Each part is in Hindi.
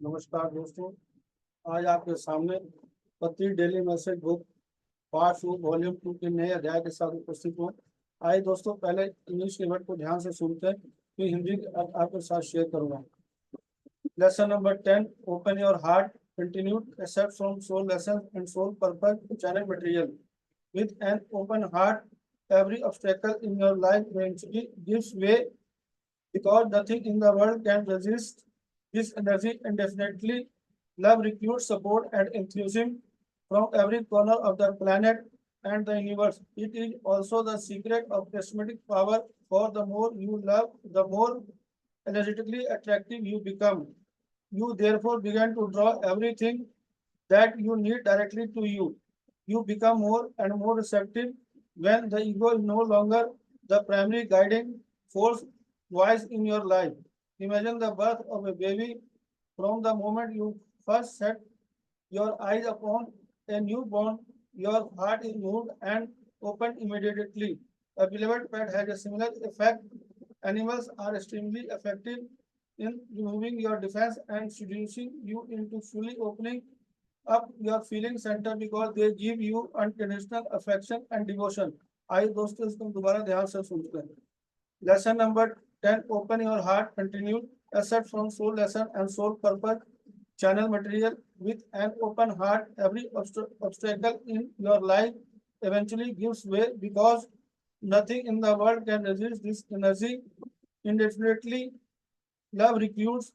नमस्कार दोस्तों। आज आपके सामने पत्री daily message book part 2 volume 2 के नए अध्याय के साथ उपस्थित हूँ। आइए दोस्तों, पहले इंग्लिश के वर्ड को ध्यान से सुनते हैं, फिर हिंदी आपके साथ शेयर करूंगा। Lesson number 10, open your heart, continued except from soul lesson and soul purpose channel material. With an open heart, every obstacle in your life eventually gives way because nothing in the world can resist this energy indefinitely. Love recruits support and enthusiasm from every corner of the planet and the universe. It is also the secret of charismatic power, for the more you love, the more energetically attractive you become. You therefore begin to draw everything that you need directly to you. You become more and more receptive when the ego is no longer the primary guiding force voice in your life. Imagine the birth of a baby. From the moment you first set your eyes upon a newborn, your heart is moved and opened immediately. A beloved pet has a similar effect. Animals are extremely effective in removing your defense and seducing you into fully opening up your feeling center because they give you unconditional affection and devotion. आइए दोस्तों, इसको दोबारा ध्यान से सुनते हैं। Lesson number 10, open your heart, continued, accept from soul lesson and soul purpose channel material. With an open heart, every obstacle in your life eventually gives way because nothing in the world can resist this energy indefinitely. Love recruits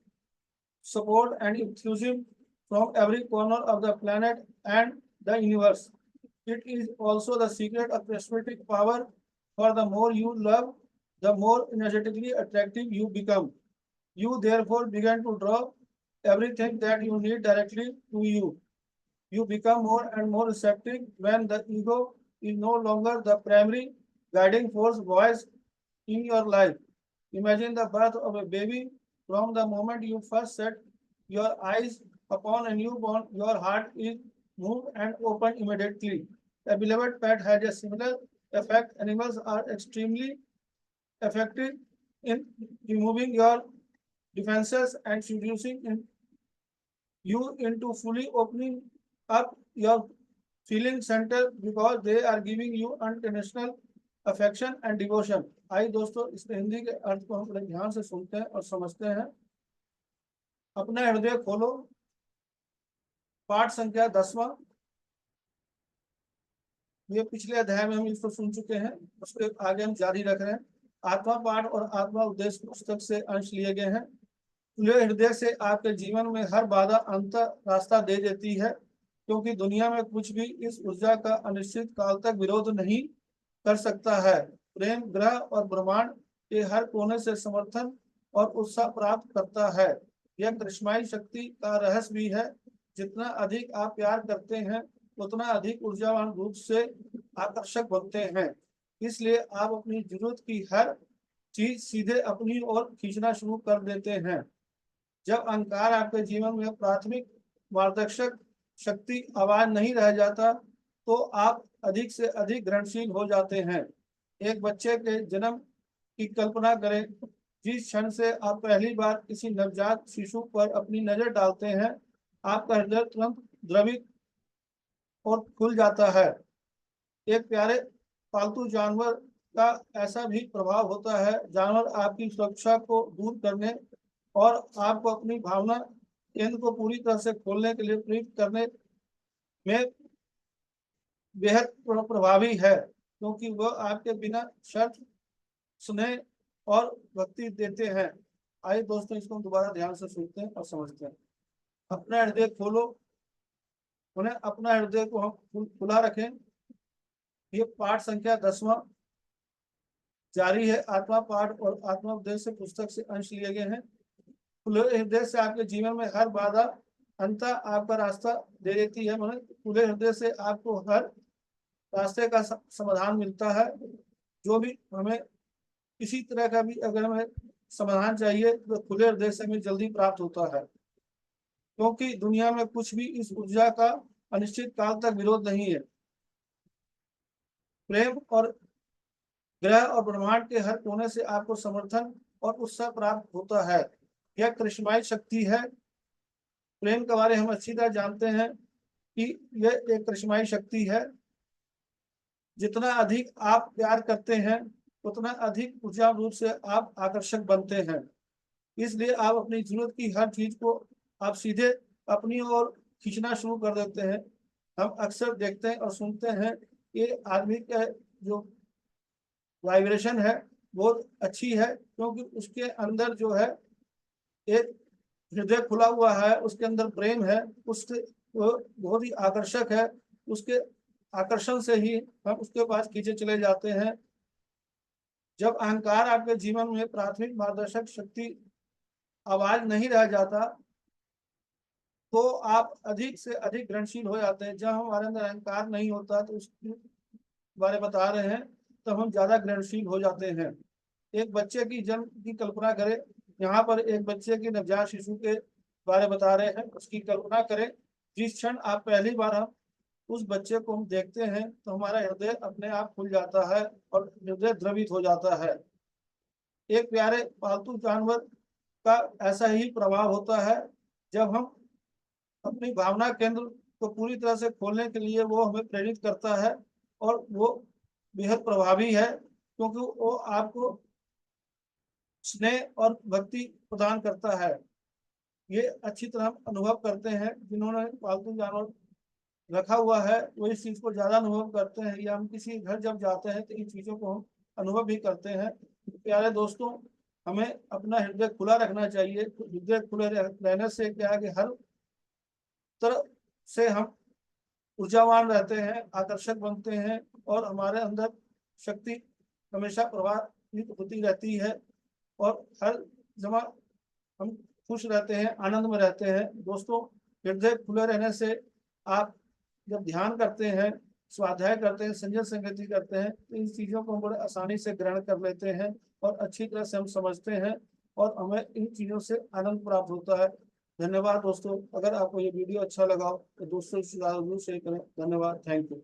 support and enthusiasm from every corner of the planet and the universe. It is also the secret of charismatic power, for the more you love, the more energetically attractive you become. You therefore begin to draw everything that you need directly to you. You become more and more receptive when the ego is no longer the primary guiding force voice in your life. Imagine the birth of a baby. From the moment you first set your eyes upon a newborn, your heart is moved and opened immediately. A beloved pet has a similar effect. Animals are extremely effective in removing your defenses and seducing you into fully opening up your feeling center because they are giving you unconditional affection and devotion. आइए दोस्तों, इस हिंदी के अर्थ को हम बड़े ध्यान से सुनते हैं और समझते हैं। अपना हृदय खोलो, पाठ संख्या 10वां। ये पिछले अध्याय में हम इसको सुन चुके हैं, उसके आगे हम जारी रख रहे हैं। आत्मा पाठ और आत्मा उद्देश्य पुस्तक से अंश लिए गए हैं। खुले हृदय से आपके जीवन में हर बाधा अंतर रास्ता दे देती है, क्योंकि दुनिया में कुछ भी इस ऊर्जा का अनिश्चित काल तक विरोध नहीं कर सकता है। प्रेम ग्रह और ब्रह्मांड के हर कोने से समर्थन और उत्साह प्राप्त करता है। यह करिश्माई शक्ति का रहस्य भी है। जितना अधिक आप प्यार करते हैं, उतना अधिक ऊर्जावान रूप से आकर्षक बनते हैं। इसलिए आप अपनी जरूरत की हर चीज सीधे अपनी ओर खींचना शुरू कर देते हैं। जब अहंकार आपके जीवन में प्राथमिक मार्गदर्शक शक्ति आवाज नहीं रह जाता, तो आप अधिक से अधिक ग्रहणशील हो जाते हैं। एक बच्चे के जन्म की कल्पना करें। जिस क्षण से आप पहली बार किसी नवजात शिशु पर अपनी नजर डालते हैं, आपका हृदय तुरंत द्रवित और खुल जाता है। एक प्यारे पालतू जानवर का ऐसा भी प्रभाव होता है। जानवर आपकी सुरक्षा को दूर करने और आपको अपनी भावना केंद्र को पूरी तरह से खोलने के लिए प्रेरित करने में बेहद प्रभावी है, क्योंकि वह आपके बिना शर्त स्नेह और भक्ति देते हैं। आइए दोस्तों, इसको दोबारा ध्यान से सुनते हैं और समझते हैं। अपना हृदय खोलो, उन्हें अपना हृदय को हम खुला रखें। ये पाठ संख्या 10वां जारी है। आत्मा पाठ और आत्मा उपदेश पुस्तक से अंश लिए गए हैं। खुले हृदय से आपके जीवन में हर बाधा अंतर आपका रास्ता दे देती है। खुले हृदय से आपको हर रास्ते का समाधान मिलता है। जो भी हमें किसी तरह का भी अगर हमें समाधान चाहिए, तो खुले हृदय से हमें जल्दी प्राप्त होता है, क्योंकि दुनिया में कुछ भी इस ऊर्जा का अनिश्चित काल तक विरोध नहीं है। प्रेम और ग्रह और ब्रह्मांड के हर कोने से आपको समर्थन और उत्साह प्राप्त होता है। यह करिश्माई शक्ति है। प्रेम के बारे में हम अच्छी तरह जानते हैं कि यह एक करिश्माई शक्ति है। जितना अधिक आप प्यार करते हैं उतना अधिक ऊर्जा रूप से आप आकर्षक बनते हैं। इसलिए आप अपनी जरूरत की हर चीज को आप सीधे अपनी ओर खींचना शुरू कर देते हैं। हम अक्सर देखते हैं और सुनते हैं कि आदमी का जो वाइब्रेशन है बहुत अच्छी है, क्योंकि उसके अंदर जो है एक हृदय खुला हुआ है, उसके अंदर प्रेम है, उससे वो बहुत ही आकर्षक है। उसके आकर्षण से ही हम उसके पास खींचे चले जाते हैं। जब अहंकार आपके जीवन में प्राथमिक मार्गदर्शक शक्ति आवाज नहीं रह जाता तो आप अधिक से अधिक ग्रहणशील हो जाते हैं। जब हमारे अंदर अहंकार नहीं होता तो उसके बारे बता रहे हैं, तब हम ज्यादा ग्रहणशील हो जाते हैं। एक बच्चे की जन्म की कल्पना करें। यहाँ पर एक बच्चे के नवजात शिशु के बारे बता रहे हैं। उसकी कल्पना करें, जिस क्षण आप पहली बार हम उस बच्चे को हम देखते हैं तो हमारा हृदय अपने आप खुल जाता है और हृदय द्रवित हो जाता है। एक प्यारे पालतू जानवर का ऐसा ही प्रभाव होता है। जब हम अपनी भावना केंद्र को पूरी तरह से खोलने के लिए वो हमें प्रेरित करता है और वो बेहद प्रभावी है, क्योंकि वो आपको स्नेह और भक्ति प्रदान करता है। ये अच्छी तरह अनुभव करते हैं। जिन्होंने पालतू जानवर रखा हुआ है वो इस चीज को ज्यादा अनुभव करते हैं, या हम किसी घर जब जाते हैं तो इन चीजों को हम अनुभव भी करते हैं। प्यारे दोस्तों, हमें अपना हृदय खुला रखना चाहिए। हृदय खुले रहने से क्या है कि हर तरह से हम ऊर्जावान रहते हैं, आकर्षक बनते हैं और हमारे अंदर शक्ति हमेशा प्रभावित होती रहती है और हर जमा हम खुश रहते हैं, आनंद में रहते हैं। दोस्तों, हृदय खुले रहने से आप जब ध्यान करते हैं, स्वाध्याय करते हैं, संजय संगति करते हैं तो इन चीजों को हम बड़े आसानी से ग्रहण कर लेते हैं और अच्छी तरह से हम समझते हैं और हमें इन चीजों से आनंद प्राप्त होता है। धन्यवाद दोस्तों। अगर आपको ये वीडियो अच्छा लगा हो तो दोस्तों से जरूर शेयर करें। धन्यवाद। Thank you.